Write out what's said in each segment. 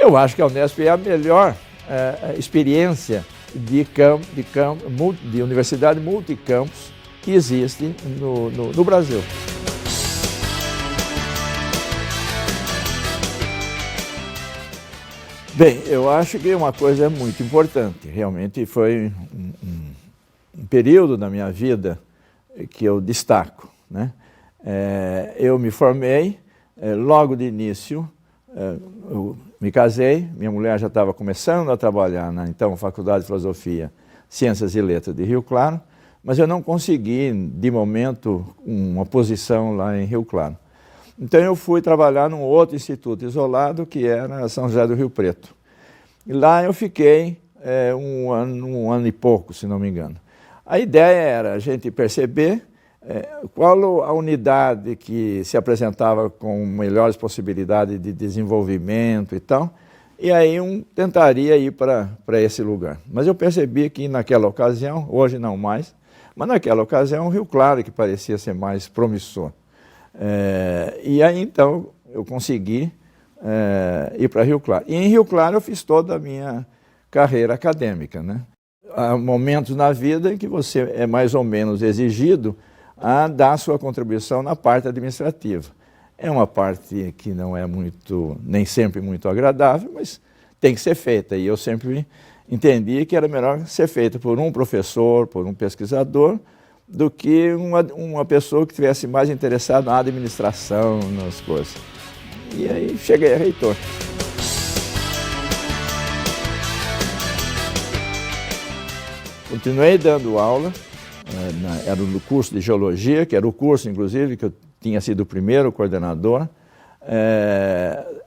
Eu acho que a Unesp é a melhor experiência de universidade multicampus que existe no Brasil. Bem, eu acho que uma coisa muito importante, realmente foi um período da minha vida que eu destaco, né? Eu me formei, logo de início, eu me casei, minha mulher já estava começando a trabalhar na então Faculdade de Filosofia, Ciências e Letras de Rio Claro, mas eu não consegui, de momento, uma posição lá em Rio Claro. Então eu fui trabalhar num outro instituto isolado, que era São José do Rio Preto. E lá eu fiquei um ano e pouco, se não me engano. A ideia era a gente perceber qual a unidade que se apresentava com melhores possibilidades de desenvolvimento e tal, e aí tentaria ir para esse lugar. Mas eu percebi que naquela ocasião, hoje não mais, mas naquela ocasião, Rio Claro que parecia ser mais promissor. E aí então eu consegui ir para Rio Claro. E em Rio Claro eu fiz toda a minha carreira acadêmica, né? Há momentos na vida em que você é mais ou menos exigido a dar sua contribuição na parte administrativa. É uma parte que não é nem sempre muito agradável, mas tem que ser feita. E eu sempre entendi que era melhor ser feita por um professor, por um pesquisador, do que uma pessoa que estivesse mais interessada na administração, nas coisas. E aí cheguei a reitor. Continuei dando aula, era no curso de Geologia, que era o curso, inclusive, que eu tinha sido o primeiro coordenador.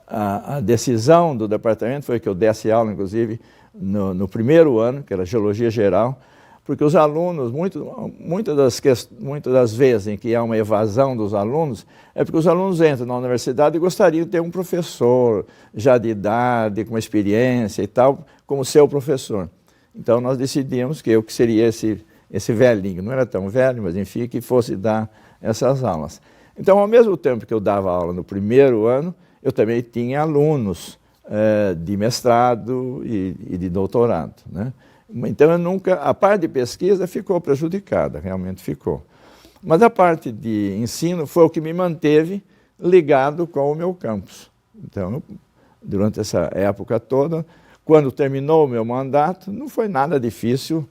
A decisão do departamento foi que eu desse aula, inclusive, no primeiro ano, que era Geologia Geral, porque os alunos, muitas das vezes em que há uma evasão dos alunos, é porque os alunos entram na universidade e gostariam de ter um professor já de idade, com experiência e tal, como seu professor. Então nós decidimos que eu que seria esse velhinho, não era tão velho, mas enfim, que fosse dar essas aulas. Então, ao mesmo tempo que eu dava aula no primeiro ano, eu também tinha alunos de mestrado e de doutorado, né? Então, a parte de pesquisa ficou prejudicada, realmente ficou. Mas a parte de ensino foi o que me manteve ligado com o meu campus. Então, durante essa época toda, quando terminou o meu mandato, não foi nada difícil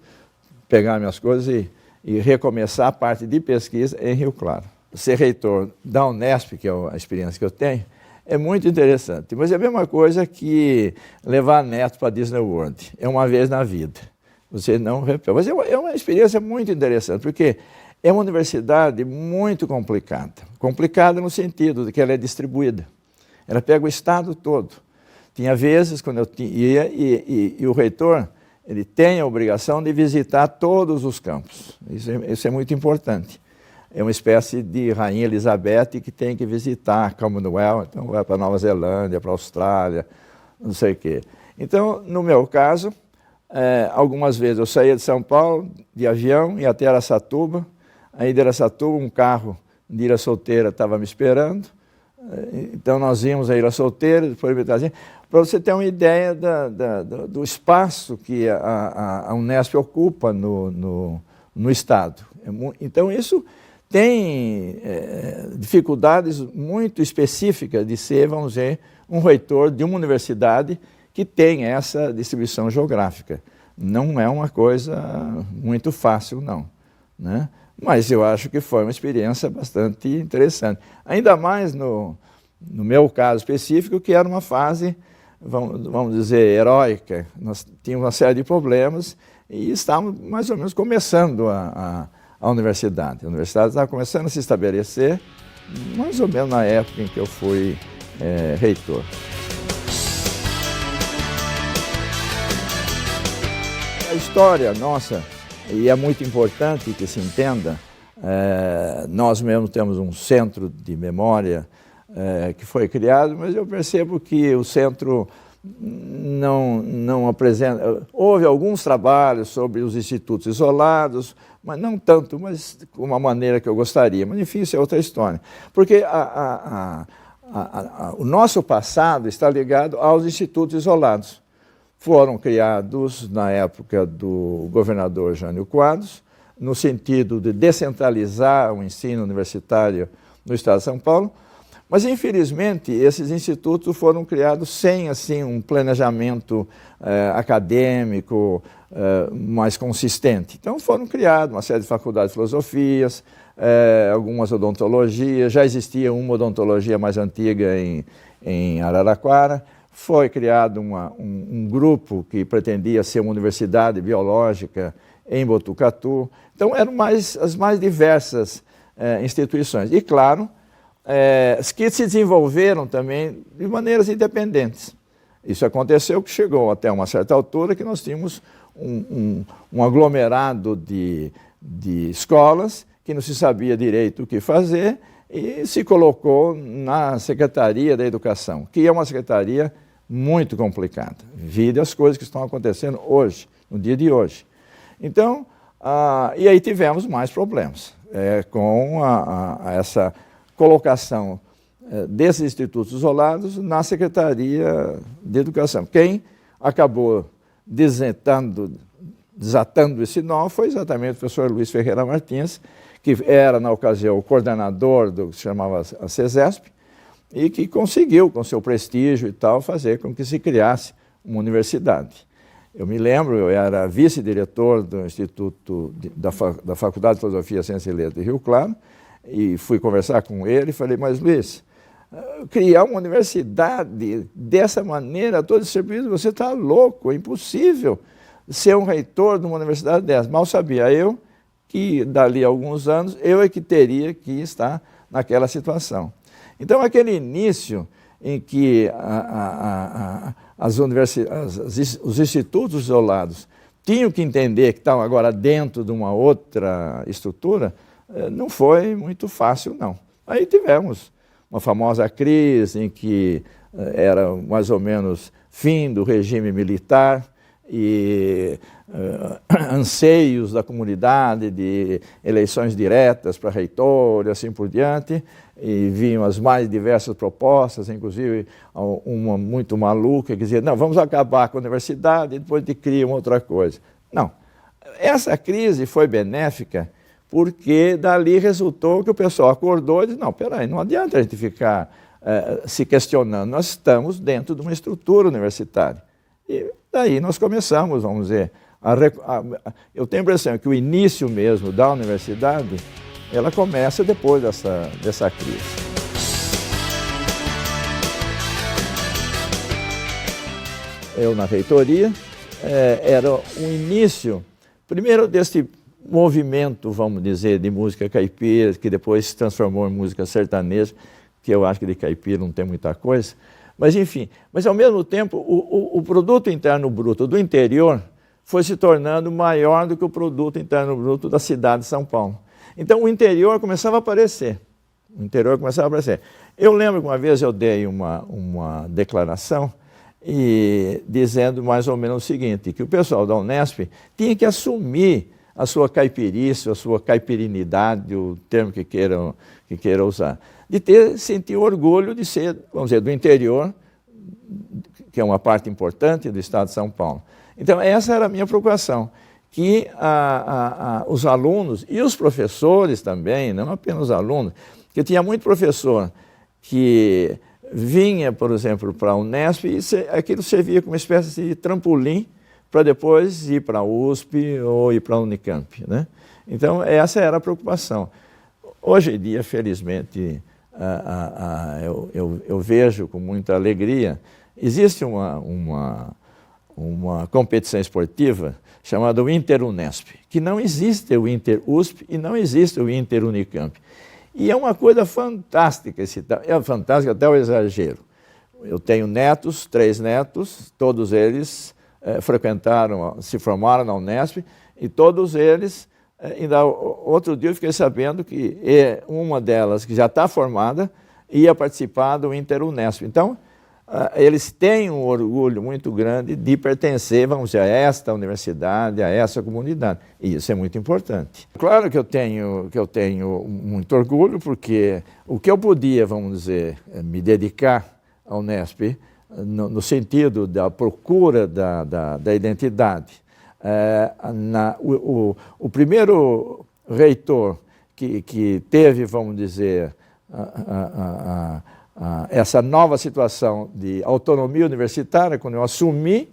pegar minhas coisas e recomeçar a parte de pesquisa em Rio Claro. Ser reitor da Unesp, que é a experiência que eu tenho, é muito interessante. Mas é a mesma coisa que levar neto para Disney World. É uma vez na vida. Você não repete. Mas é uma experiência muito interessante, porque é uma universidade muito complicada. Complicada no sentido de que ela é distribuída. Ela pega o estado todo. Tinha vezes, quando eu ia, e o reitor, ele tem a obrigação de visitar todos os campos. Isso é muito importante. É uma espécie de Rainha Elizabeth que tem que visitar a Commonwealth, então vai para Nova Zelândia, para a Austrália, não sei o quê. Então, no meu caso, algumas vezes eu saía de São Paulo, de avião, ia até Araçatuba, aí de Araçatuba um carro de Ilha Solteira estava me esperando, então nós íamos a Ilha Solteira, depois me trazia, para você ter uma ideia do espaço que a Unesp ocupa no Estado. Então isso tem dificuldades muito específicas de ser, vamos dizer, um reitor de uma universidade que tem essa distribuição geográfica. Não é uma coisa muito fácil, não, né? Mas eu acho que foi uma experiência bastante interessante. Ainda mais no meu caso específico, que era uma fase, vamos dizer, heróica. Nós tínhamos uma série de problemas e estávamos mais ou menos começando a universidade. A universidade estava começando a se estabelecer, mais ou menos na época em que eu fui reitor. A história nossa, e é muito importante que se entenda, nós mesmos temos um centro de memória que foi criado, mas eu percebo que o centro não apresenta... Houve alguns trabalhos sobre os institutos isolados, mas não tanto, mas com uma maneira que eu gostaria. Mas, enfim, isso é outra história. Porque o nosso passado está ligado aos institutos isolados. Foram criados na época do governador Jânio Quadros, no sentido de descentralizar o ensino universitário no estado de São Paulo, mas, infelizmente, esses institutos foram criados sem assim, um planejamento acadêmico mais consistente. Então, foram criadas uma série de faculdades de filosofias, algumas odontologias, já existia uma odontologia mais antiga em Araraquara, foi criado um grupo que pretendia ser uma universidade biológica em Botucatu. Então, eram as mais diversas instituições. E, claro, que se desenvolveram também de maneiras independentes. Isso aconteceu que chegou até uma certa altura que nós tínhamos um aglomerado de escolas que não se sabia direito o que fazer e se colocou na Secretaria da Educação, que é uma secretaria muito complicada. Vide as coisas que estão acontecendo hoje, no dia de hoje. Então, e aí tivemos mais problemas com essa colocação desses institutos isolados na Secretaria de Educação. Quem acabou desatando esse nó foi exatamente o professor Luiz Ferreira Martins, que era, na ocasião, o coordenador do que se chamava a CESESP, e que conseguiu, com seu prestígio e tal, fazer com que se criasse uma universidade. Eu me lembro, eu era vice-diretor do Instituto da Faculdade de Filosofia, Ciência e Letras de Rio Claro, e fui conversar com ele e falei, mas Luiz, criar uma universidade dessa maneira, todo esse serviço, você está louco, é impossível ser um reitor de uma universidade dessa. Mal sabia eu que, dali a alguns anos, eu é que teria que estar naquela situação. Então, aquele início em que os institutos isolados tinham que entender que estavam agora dentro de uma outra estrutura, não foi muito fácil, não. Aí tivemos uma famosa crise em que era mais ou menos fim do regime militar e anseios da comunidade de eleições diretas para reitor e assim por diante, e vinham as mais diversas propostas, inclusive uma muito maluca que dizia, não, vamos acabar com a universidade e depois de criar uma outra coisa. Não, essa crise foi benéfica porque dali resultou que o pessoal acordou e disse, não, peraí, não adianta a gente ficar se questionando, nós estamos dentro de uma estrutura universitária. E daí nós começamos, vamos dizer, eu tenho a impressão que o início mesmo da universidade, ela começa depois dessa crise. Eu, na reitoria, era o início, primeiro desse movimento, vamos dizer, de música caipira, que depois se transformou em música sertaneja, que eu acho que de caipira não tem muita coisa, mas enfim, mas ao mesmo tempo o produto interno bruto do interior foi se tornando maior do que o produto interno bruto da cidade de São Paulo. Então o interior começava a aparecer, Eu lembro que uma vez eu dei uma declaração dizendo mais ou menos o seguinte, que o pessoal da Unesp tinha que assumir a sua caipirice, a sua caipirinidade, o termo que queira usar, de sentir orgulho de ser, vamos dizer, do interior, que é uma parte importante do estado de São Paulo. Então, essa era a minha preocupação, que os alunos e os professores também, não apenas os alunos, que tinha muito professor que vinha, por exemplo, para a Unesp e aquilo servia como uma espécie de trampolim para depois ir para a USP ou ir para a Unicamp, né? Então, essa era a preocupação. Hoje em dia, felizmente, eu vejo com muita alegria, existe uma competição esportiva chamada o Inter-Unesp, que não existe o Inter-USP e não existe o Inter-Unicamp. E é uma coisa fantástica, é fantástico até o exagero. Eu tenho netos, 3 netos, todos eles se formaram na Unesp e todos eles, ainda outro dia eu fiquei sabendo que uma delas, que já está formada, ia participar do Inter-Unesp. Então, eles têm um orgulho muito grande de pertencer, vamos dizer, a esta universidade, a essa comunidade. E isso é muito importante. Claro que eu tenho muito orgulho, porque o que eu podia, vamos dizer, me dedicar à Unesp, no sentido da procura da identidade. O primeiro reitor que teve, vamos dizer, essa nova situação de autonomia universitária, quando eu assumi,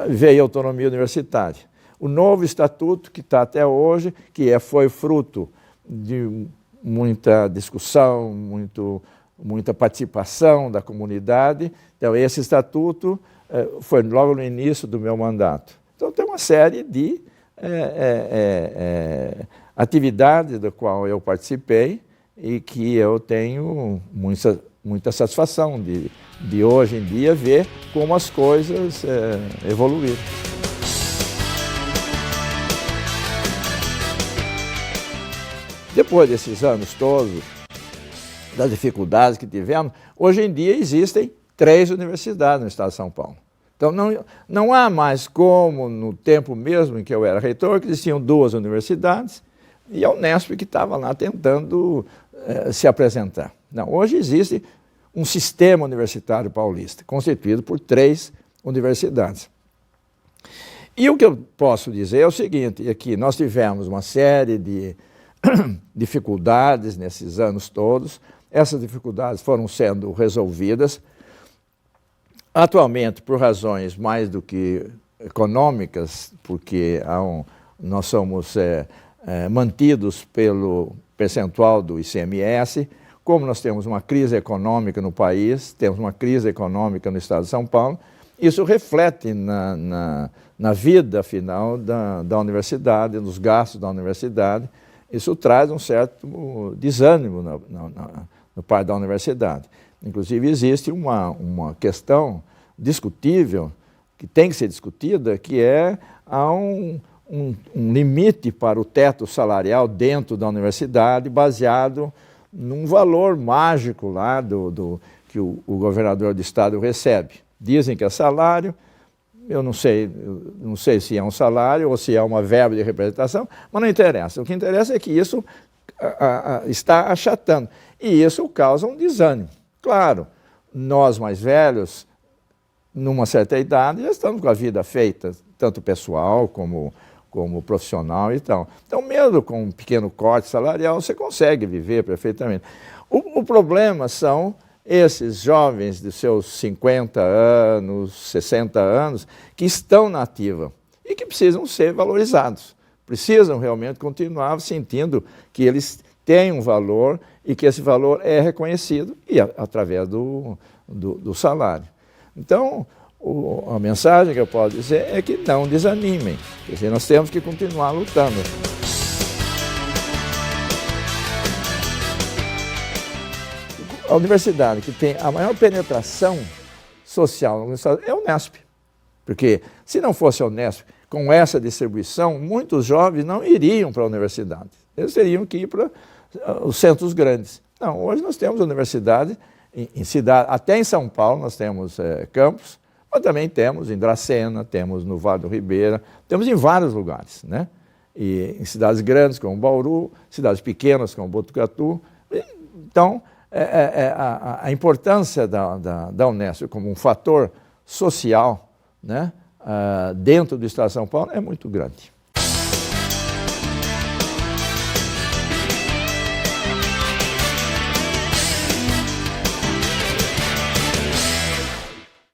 veio a autonomia universitária. O novo estatuto, que está até hoje, que foi fruto de muita discussão, muita participação da comunidade. Então, esse estatuto foi logo no início do meu mandato. Então, tem uma série de atividades da qual eu participei e que eu tenho muita satisfação de hoje em dia ver como as coisas evoluíram. Depois desses anos todos, das dificuldades que tivemos, hoje em dia existem 3 universidades no estado de São Paulo. Então não há mais como no tempo mesmo em que eu era reitor, que existiam 2 universidades e a Unesp que estava lá tentando se apresentar. Não, hoje existe um sistema universitário paulista, constituído por 3 universidades. E o que eu posso dizer é o seguinte, é que nós tivemos uma série de dificuldades nesses anos todos, essas dificuldades foram sendo resolvidas, atualmente por razões mais do que econômicas, porque nós somos mantidos pelo percentual do ICMS, como nós temos uma crise econômica no país, temos uma crise econômica no estado de São Paulo, isso reflete na vida final da universidade, nos gastos da universidade. Isso traz um certo desânimo no parte da universidade. Inclusive, existe uma questão discutível, que tem que ser discutida, que há um limite para o teto salarial dentro da universidade, baseado num valor mágico lá que o governador do estado recebe. Dizem que é salário, eu não sei se é um salário ou se é uma verba de representação, mas não interessa. O que interessa é que isso está achatando. E isso causa um desânimo. Claro, nós mais velhos, numa certa idade, já estamos com a vida feita, tanto pessoal como profissional e tal. Então, mesmo com um pequeno corte salarial, você consegue viver perfeitamente. O problema são esses jovens de seus 50 anos, 60 anos, que estão na ativa e que precisam ser valorizados. Precisam realmente continuar sentindo que eles têm um valor e que esse valor é reconhecido e através do salário. Então, a mensagem que eu posso dizer é que não desanimem, porque nós temos que continuar lutando. A universidade que tem a maior penetração social no estado é a Unesp, porque se não fosse a Unesp, com essa distribuição, muitos jovens não iriam para a universidade, eles teriam que ir para os centros grandes. Não, hoje nós temos universidade em cidade, até em São Paulo nós temos campus, mas também temos em Dracena, temos no Vale do Ribeira, temos em vários lugares, né? E em cidades grandes como Bauru, cidades pequenas como Botucatu. Então, a importância da Unesp como um fator social, né, dentro do estado de São Paulo é muito grande.